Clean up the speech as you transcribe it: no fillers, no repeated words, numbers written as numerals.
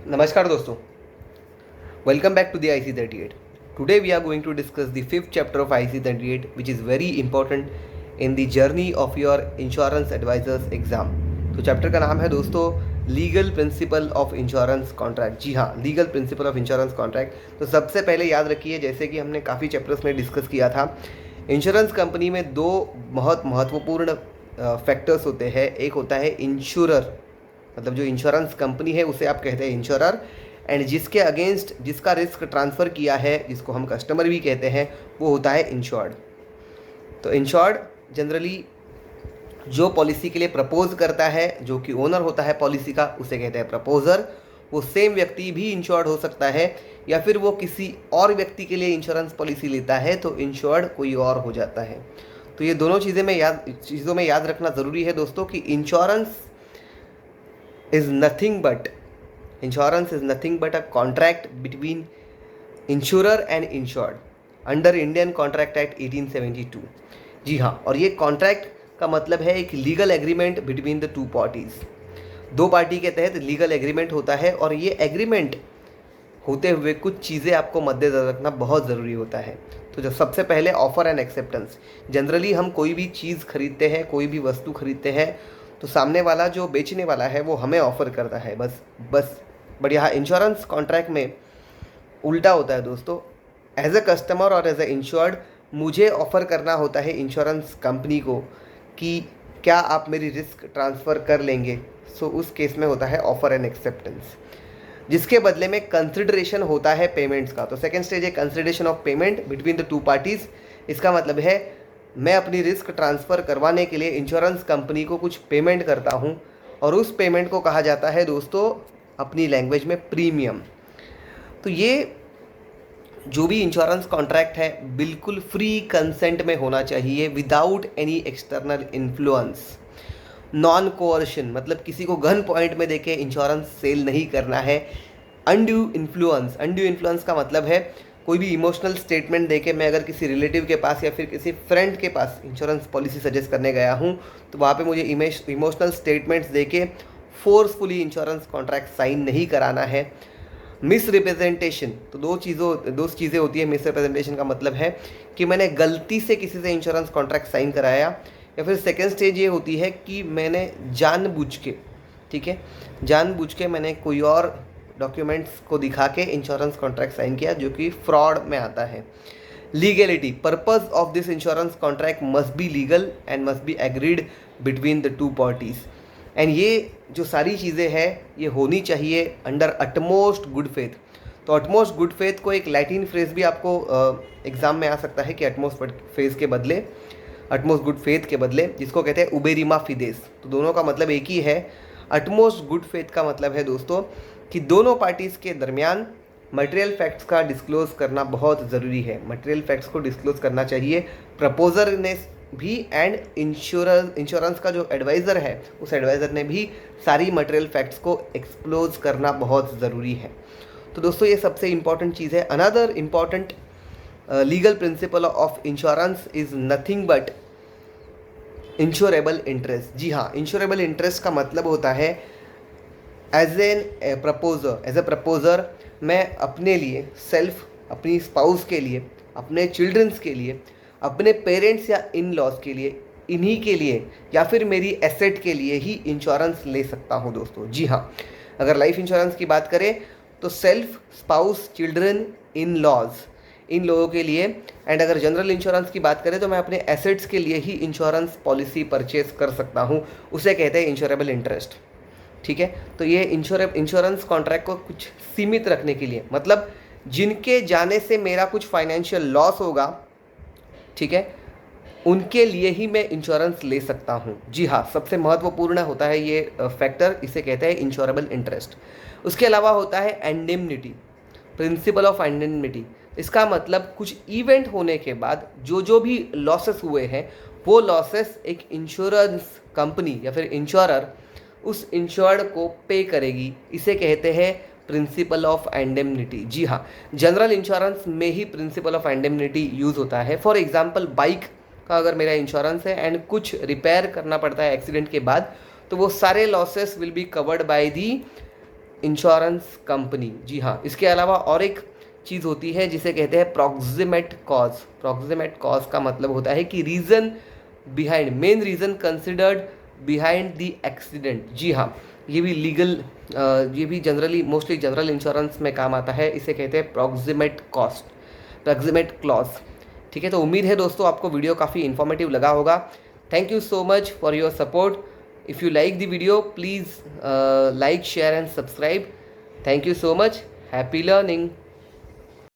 नमस्कार दोस्तों, welcome back to the IC38. Today we are going to discuss the fifth chapter of IC38, which is very important in the journey of your insurance advisors exam. तो chapter का नाम है दोस्तों legal principle of insurance contract. जी हाँ, legal principle of insurance contract. तो सबसे पहले याद रखिए, जैसे कि हमने काफ़ी चैप्टर्स में डिस्कस किया था, इंश्योरेंस कंपनी में दो बहुत महत्वपूर्ण फैक्टर्स होते हैं। एक होता है इंश्योरर, मतलब जो इंश्योरेंस कंपनी है उसे आप कहते हैं इंश्योरर, एंड जिसके अगेंस्ट जिसका रिस्क ट्रांसफ़र किया है, जिसको हम कस्टमर भी कहते हैं, वो होता है इंश्योर्ड। तो इंश्योर्ड जनरली जो पॉलिसी के लिए प्रपोज करता है, जो कि ओनर होता है पॉलिसी का, उसे कहते हैं प्रपोजर। वो सेम व्यक्ति भी इंश्योर्ड हो सकता है, या फिर वो किसी और व्यक्ति के लिए इंश्योरेंस पॉलिसी लेता है तो इंश्योर्ड कोई और हो जाता है। तो ये दोनों चीज़ों में याद रखना ज़रूरी है दोस्तों कि insurance is nothing but a contract between insurer and insured under Indian contract act 1872। जी हाँ, और ये कॉन्ट्रैक्ट का मतलब है एक legal agreement between the two parties. दो पार्टी के तहत लीगल एग्रीमेंट होता है, और ये एग्रीमेंट होते हुए कुछ चीज़ें आपको मद्देनजर रखना बहुत ज़रूरी होता है। तो जो सबसे पहले ऑफ़र एंड एक्सेप्टेंस। जनरली हम कोई भी चीज़ खरीदते हैं, कोई भी वस्तु खरीदते हैं, तो सामने वाला जो बेचने वाला है वो हमें ऑफ़र करता है बस। बट यहाँ इंश्योरेंस कॉन्ट्रैक्ट में उल्टा होता है दोस्तों। एज अ कस्टमर और एज अ इंश्योर्ड मुझे ऑफ़र करना होता है इंश्योरेंस कंपनी को कि क्या आप मेरी रिस्क ट्रांसफ़र कर लेंगे। सो उस केस में होता है ऑफ़र एंड एक्सेप्टेंस, जिसके बदले में कंसिडरेशन होता है पेमेंट्स का। तो सेकेंड स्टेज है consideration of payment between the two parties. इसका मतलब है मैं अपनी रिस्क ट्रांसफ़र करवाने के लिए इंश्योरेंस कंपनी को कुछ पेमेंट करता हूँ, और उस पेमेंट को कहा जाता है दोस्तों अपनी लैंग्वेज में प्रीमियम। तो ये जो भी इंश्योरेंस कॉन्ट्रैक्ट है बिल्कुल फ्री कंसेंट में होना चाहिए, without any external influence, non coercion, मतलब किसी को गन पॉइंट में देके इंश्योरेंस सेल नहीं करना है। अनड्यू इन्फ्लुएंस का मतलब है कोई भी इमोशनल स्टेटमेंट देके मैं अगर किसी रिलेटिव के पास या फिर किसी फ्रेंड के पास इंश्योरेंस पॉलिसी सजेस्ट करने गया हूँ, तो वहाँ पे मुझे इमोशनल स्टेटमेंट्स देके फोर्सफुली इंश्योरेंस कॉन्ट्रैक्ट साइन नहीं कराना है। मिस रिप्रेजेंटेशन, तो दो चीज़ें होती है। मिस रिप्रेजेंटेशन का मतलब है कि मैंने गलती से किसी से इंश्योरेंस कॉन्ट्रैक्ट साइन कराया, या फिर सेकेंड स्टेज ये होती है कि मैंने जानबूझ के मैंने कोई और डॉक्यूमेंट्स को दिखा के इंश्योरेंस कॉन्ट्रैक्ट साइन किया, जो कि फ्रॉड में आता है। Legality, purpose of this insurance contract must be legal and must be agreed between the two parties. And ये जो सारी चीज़ें हैं ये होनी चाहिए अंडर अटमोस्ट गुड फेथ। तो अटमोस्ट गुड फेथ को एक लैटिन फ्रेज भी आपको एग्ज़ाम में आ सकता है कि अटमोस्ट गुड फेथ के बदले जिसको कहते हैं उबेरिमा फिदेस। तो दोनों का मतलब एक ही है। अटमोस्ट गुड फेथ का मतलब है दोस्तों कि दोनों पार्टीज़ के दरमियान मटेरियल फैक्ट्स का डिस्क्लोज़ करना बहुत ज़रूरी है। मटेरियल फैक्ट्स को डिस्क्लोज़ करना चाहिए प्रपोजर ने भी, एंड इंश्योरेंस का जो एडवाइज़र है उस एडवाइज़र ने भी सारी मटेरियल फैक्ट्स को एक्सप्लोज करना बहुत ज़रूरी है। तो दोस्तों ये सबसे इम्पॉर्टेंट चीज़ है। Another important legal principle of insurance is nothing but insurable interest. जी हाँ, इंश्योरेबल इंटरेस्ट का मतलब होता है एज अ प्रपोजर मैं अपने लिए अपनी स्पाउस के लिए, अपने चिल्ड्रंस के लिए, अपने पेरेंट्स या इन लॉज के लिए, इन्हीं के लिए या फिर मेरी एसेट के लिए ही इंश्योरेंस ले सकता हूँ दोस्तों। जी हाँ, अगर लाइफ इंश्योरेंस की बात करें तो self, spouse, children, in laws, इन लोगों के लिए। एंड अगर जनरल इंश्योरेंस की बात करें तो मैं अपने एसेट्स के लिए ही इंश्योरेंस पॉलिसी परचेज कर सकता हूँ, उसे कहते हैं इंश्योरेबल इंटरेस्ट। ठीक है, तो ये इंश्योरेंस कॉन्ट्रैक्ट को कुछ सीमित रखने के लिए, मतलब जिनके जाने से मेरा कुछ फाइनेंशियल लॉस होगा, ठीक है, उनके लिए ही मैं इंश्योरेंस ले सकता हूँ। जी हाँ, सबसे महत्वपूर्ण होता है ये फैक्टर, इसे कहते हैं इंश्योरेबल इंटरेस्ट। उसके अलावा होता है एंडेमनिटी, प्रिंसिपल ऑफ एंडेमनिटी। इसका मतलब कुछ इवेंट होने के बाद जो भी लॉसेस हुए हैं वो लॉसेस एक इंश्योरेंस कंपनी या फिर इंश्योरर उस इंश्योर्ड को पे करेगी, इसे कहते हैं प्रिंसिपल ऑफ एंडेमनिटी। जी हाँ, जनरल इंश्योरेंस में ही प्रिंसिपल ऑफ एंडेमनिटी यूज़ होता है। फॉर एग्जांपल बाइक का अगर मेरा इंश्योरेंस है एंड कुछ रिपेयर करना पड़ता है एक्सीडेंट के बाद, तो वो सारे losses will be covered by the insurance company. जी हाँ, इसके अलावा और एक चीज़ होती है जिसे कहते हैं प्रॉक्सिमेट कॉज। प्रॉक्सिमेट कॉज का मतलब होता है कि reason behind, main reason considered behind the accident. जी हाँ, ये भी लीगल, ये भी जनरली मोस्टली जनरल इंश्योरेंस में काम आता है। इसे कहते हैं प्रॉक्सिमेट कॉस्ट, प्रॉक्सिमेट क्लॉज। ठीक है, तो उम्मीद है दोस्तों आपको वीडियो काफ़ी इन्फॉर्मेटिव लगा होगा। Thank you so much for your support. If you like the video, please like, share and subscribe. Thank you so much. Happy learning.